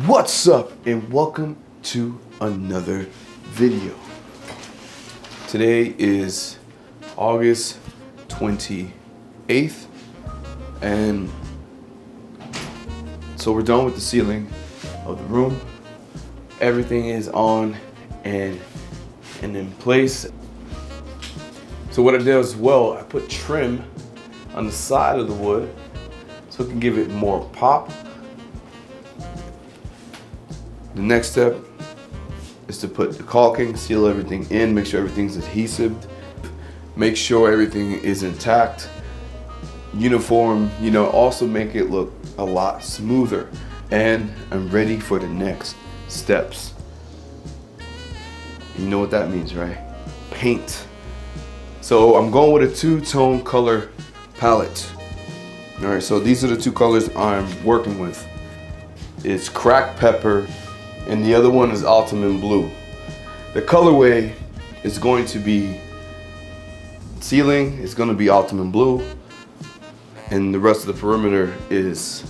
What's up and welcome to another video. Today is August 28th and so we're done with the ceiling of the room. Everything is on and in place. So what I did as well, I put trim on the side of the wood so it can give it more pop. The next step is to put the caulking, seal everything in, make sure everything's adhesive, make sure everything is intact, uniform, also make it look a lot smoother. And I'm ready for the next steps. You know what that means, right? Paint. So I'm going with a two-tone color palette. All right, so these are the two colors I'm working with. It's Cracked Pepper and the other one is Ultimate Blue. The colorway is going to be ceiling, it's going to be Ultimate Blue, and the rest of the perimeter is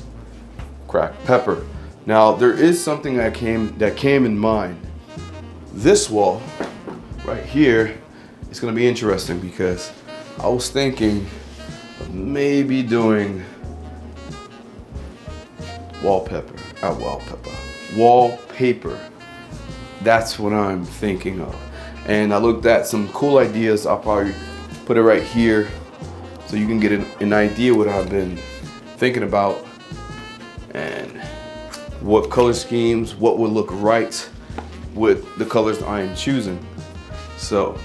Cracked Pepper. Now there is something that came in mind. This wall right here is going to be interesting because I was thinking of maybe doing wallpaper. That's what I'm thinking of. And I looked at some cool ideas. I'll probably put it right here so you can get an idea what I've been thinking about and what color schemes, what would look right with the colors I am choosing. So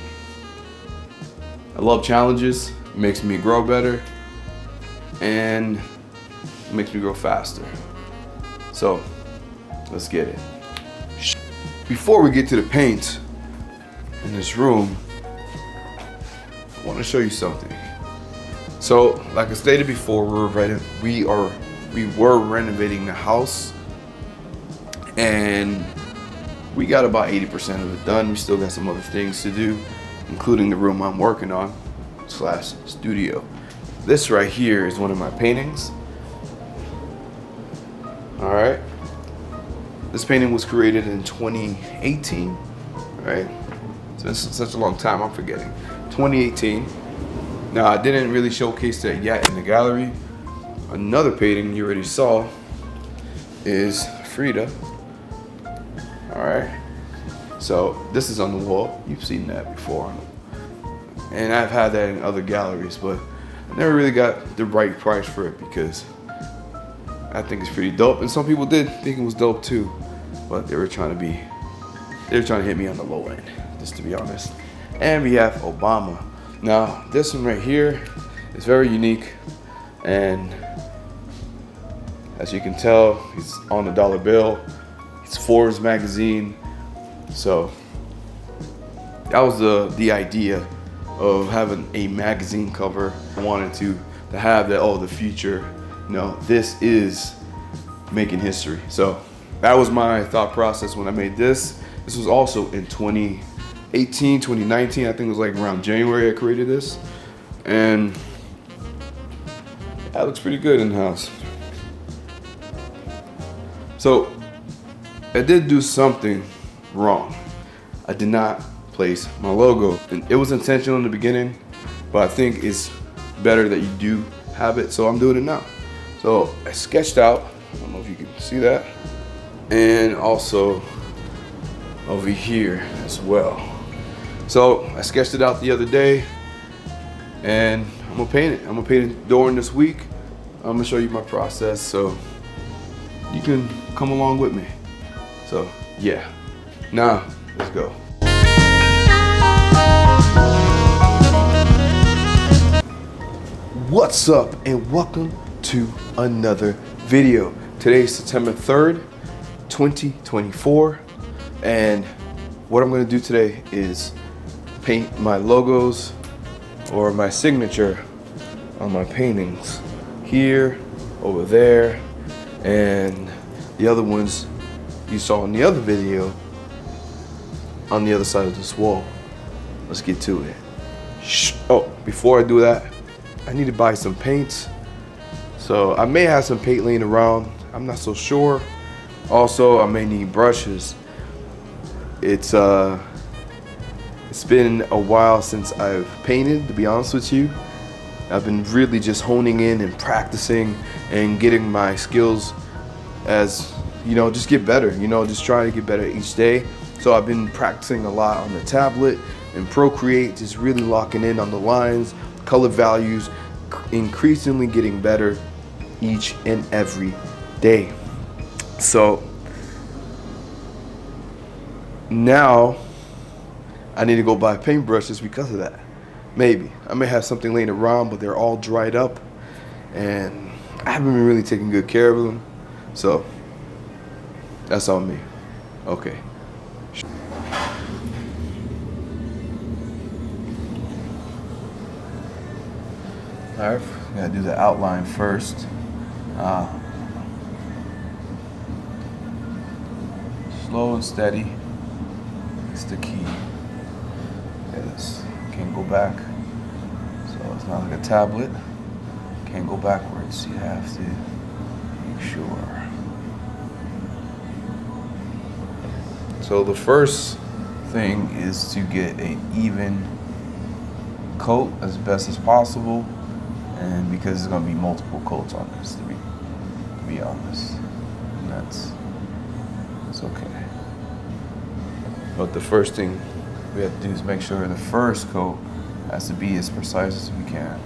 I love challenges. It makes me grow better and it makes me grow faster. So let's get it. Before we get to the paint in this room, I want to show you something. So like I stated before, we were renovating the house and we got about 80% of it done. We still got some other things to do, including the room I'm working on / studio. This right here is one of my paintings. All right. This painting was created in 2018, right? So it's such a long time, I'm forgetting. 2018. Now, I didn't really showcase that yet in the gallery. Another painting you already saw is Frida. All right. So this is on the wall. You've seen that before. And I've had that in other galleries, but I never really got the right price for it because I think it's pretty dope. And some people did think it was dope too, but they were trying to hit me on the low end, just to be honest. And we have Obama. Now, this one right here is very unique. And as you can tell, he's on the dollar bill. It's Forbes magazine. So that was the idea of having a magazine cover. I wanted to have that, the future. This is making history. So that was my thought process when I made this. This was also in 2018, 2019. I think it was like around January I created this. And that looks pretty good in the house. So I did do something wrong. I did not place my logo. And it was intentional in the beginning, but I think it's better that you do have it. So I'm doing it now. So I sketched out, I don't know if you can see that, and also over here as well. So I sketched it out the other day and I'm gonna paint it. I'm gonna paint it during this week. I'm gonna show you my process so you can come along with me. So yeah, now let's go. What's up and welcome to another video. Today is September 3rd, 2024, and what I'm going to do today is paint my logos or my signature on my paintings here, over there, and the other ones you saw in the other video on the other side of this wall. Let's get to it. Oh, before I do that, I need to buy some paint. So I may have some paint laying around. I'm not so sure. Also, I may need brushes. It's been a while since I've painted, to be honest with you. I've been really just honing in and practicing and getting my skills as, you know, just get better, you know, just trying to get better each day. So I've been practicing a lot on the tablet and Procreate, just really locking in on the lines, color values, increasingly getting better each and every day. So now I need to go buy paintbrushes because of that. Maybe I may have something laying around, but they're all dried up and I haven't been really taking good care of them. So that's on me. Okay. Alright, gotta do the outline first. Slow and steady is the key. Yes, can't go back. So it's not like a tablet. Can't go backwards. You have to make sure. So the first thing is to get an even coat as best as possible, and because there's gonna be multiple coats on this, to be honest, and that's okay. But the first thing we have to do is make sure the first coat has to be as precise as we can.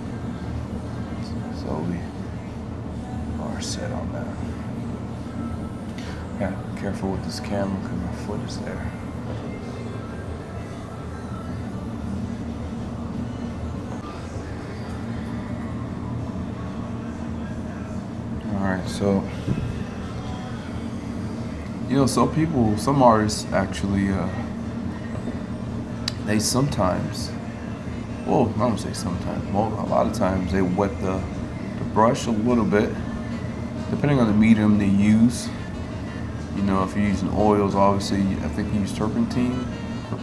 So we are set on that. Yeah, be careful with this camera because my foot is there. Alright, so you know, some artists actually, they sometimes, well, I don't say sometimes, a lot of times they wet the brush a little bit, depending on the medium they use. You know, if you're using oils, obviously, I think you use turpentine, or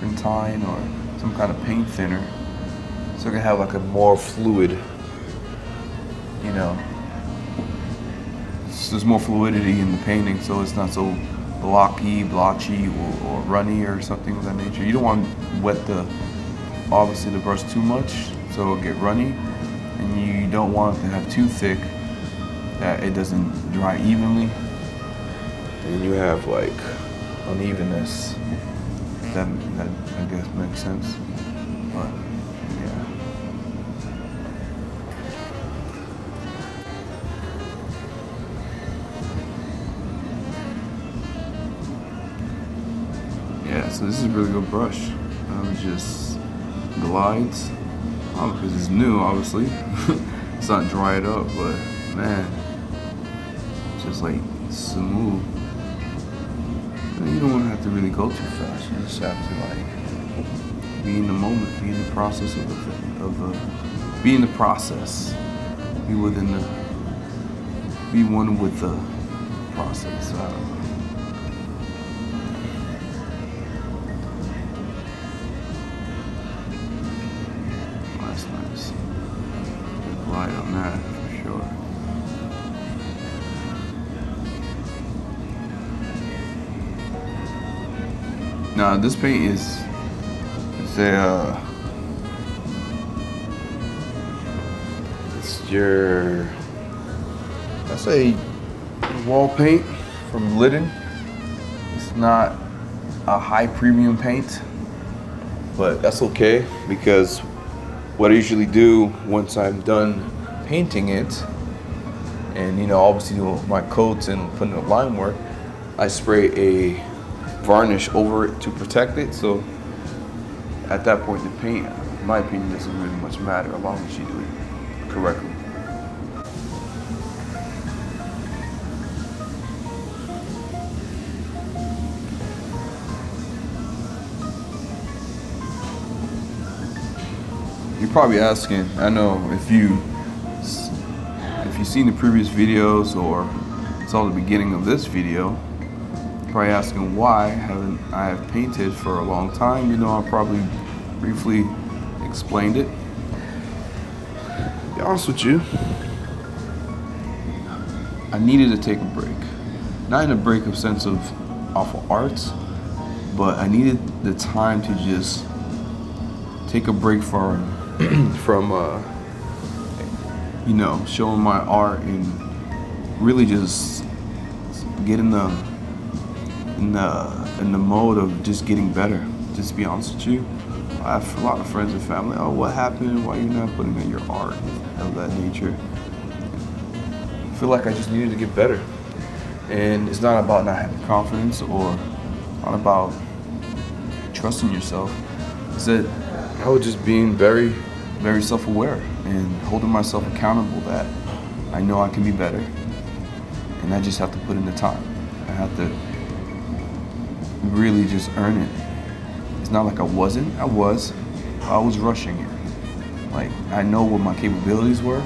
some kind of paint thinner, so it can have like a more fluid, you know, there's more fluidity in the painting, so it's not so blotchy or runny or something of that nature. You don't want to wet obviously the brush too much, so it'll get runny, and you don't want it to have too thick that it doesn't dry evenly, and you have like unevenness. That I guess makes sense, but yeah. Yeah, so this is a really good brush. It just glides. Because it's new, obviously. It's not dried up, but man, it's just like smooth. And you don't want to have to really go too fast. You just have to like be in the moment, be in the process be in the process, be one with the process. That's nice. Good light on that for sure. Now this paint is it's your, I say, wall paint from Glidden. It's not a high premium paint, but that's okay, because what I usually do once I'm done painting it, and you know, obviously do my coats and putting the line work, I spray a varnish over it to protect it. So at that point, the paint, in my opinion, doesn't really much matter as long as you do it correctly. You're probably asking, I know, if you've seen the previous videos or saw the beginning of this video, you're probably asking why haven't I have painted for a long time. You know, I probably briefly explained it. be honest with you, I needed to take a break. Not in a break of sense of off of arts, but I needed the time to just take a break from showing my art and really just get in the mode of just getting better. Just to be honest with you, I have a lot of friends and family. Oh, what happened? Why are you not putting in your art of that nature? I feel like I just needed to get better, and it's not about not having confidence or not about trusting yourself. It's that I was just being very, very self-aware and holding myself accountable that I know I can be better, and I just have to put in the time. I have to really just earn it. It's not like I wasn't. I was rushing it. Like, I know what my capabilities were,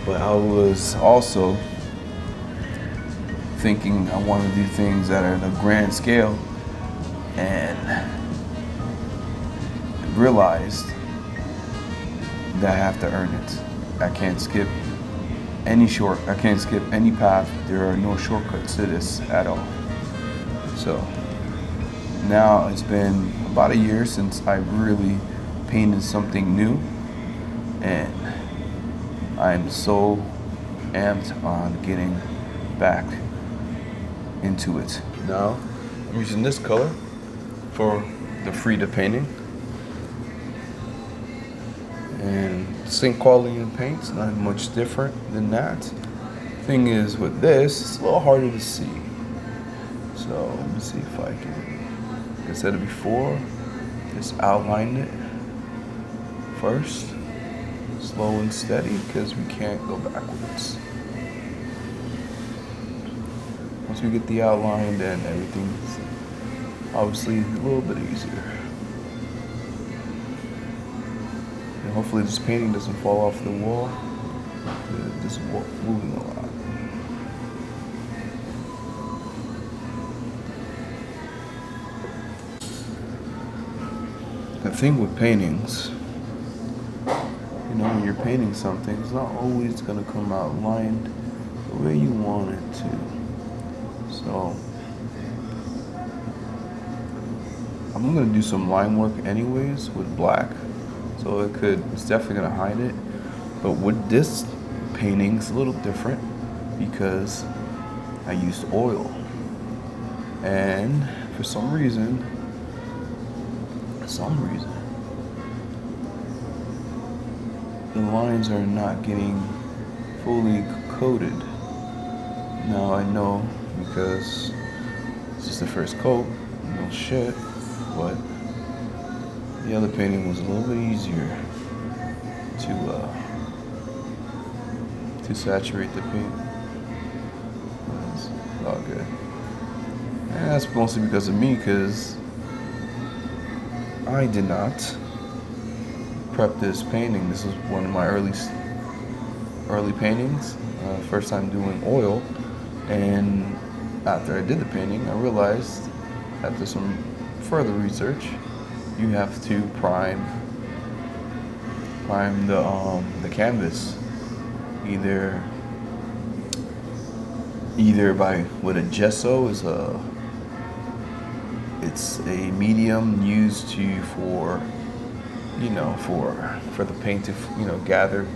but I was also thinking I wanted to do things that are on a grand scale, and realized that I have to earn it. I can't skip any path. There are no shortcuts to this at all. So now it's been about a year since I really painted something new, and I'm so amped on getting back into it. Now I'm using this color for the Frida painting, and same quality in paints, not much different than that. Thing is, with this, it's a little harder to see. So let me see if I can, like I said it before, just outline it first, slow and steady, because we can't go backwards. Once we get the outline, then everything's obviously a little bit easier. And hopefully this painting doesn't fall off the wall. It's just moving a lot. The thing with paintings, when you're painting something, it's not always going to come out lined the way you want it to. So I'm going to do some line work anyways with black, so it's definitely going to hide it. But with this painting, it's a little different because I used oil, and for some reason, the lines are not getting fully coated. Now I know because it's just the first coat, no shit, but the other painting was a little bit easier to saturate the paint. It's all good. And that's mostly because of me, because I did not prep this painting. This is one of my early paintings, first time doing oil, and after I did the painting, I realized, after some further research, you have to prime the canvas, either with a gesso. It's a medium used for the paint to gather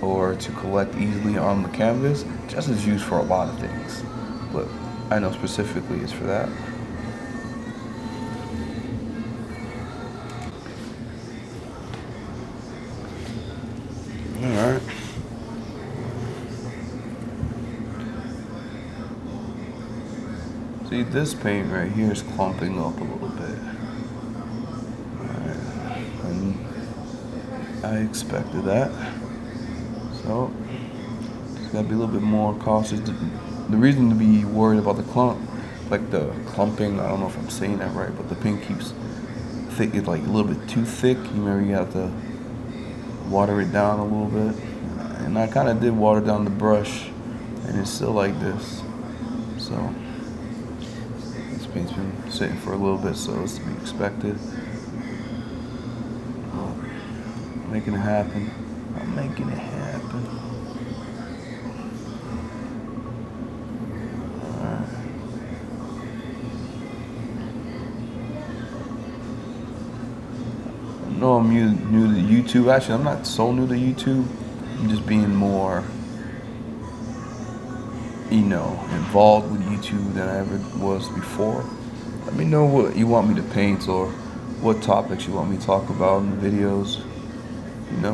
or to collect easily on the canvas. Gesso is used for a lot of things, but I know specifically it's for that. Alright. See, this paint right here is clumping up a little bit. And I expected that. So, just gotta be a little bit more cautious. The reason to be worried about the clumping, I don't know if I'm saying that right, but the paint keeps thick, it's like a little bit too thick. You have to water it down a little bit. And I kind of did water down the brush, and it's still like this. So, this paint's been sitting for a little bit, so it's to be expected. Making it happen. I'm making it happen. Alright. I know I'm new to YouTube. Actually, I'm not so new to YouTube. I'm just being more, involved with YouTube than I ever was before. Let me know what you want me to paint or what topics you want me to talk about in the videos, and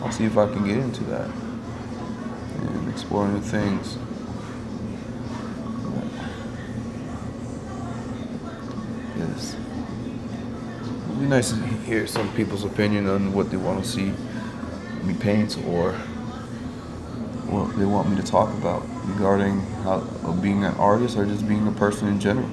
I'll see if I can get into that and explore new things. Yes. It'd be nice to hear some people's opinion on what they want to see me paint or what they want me to talk about regarding how being an artist or just being a person in general.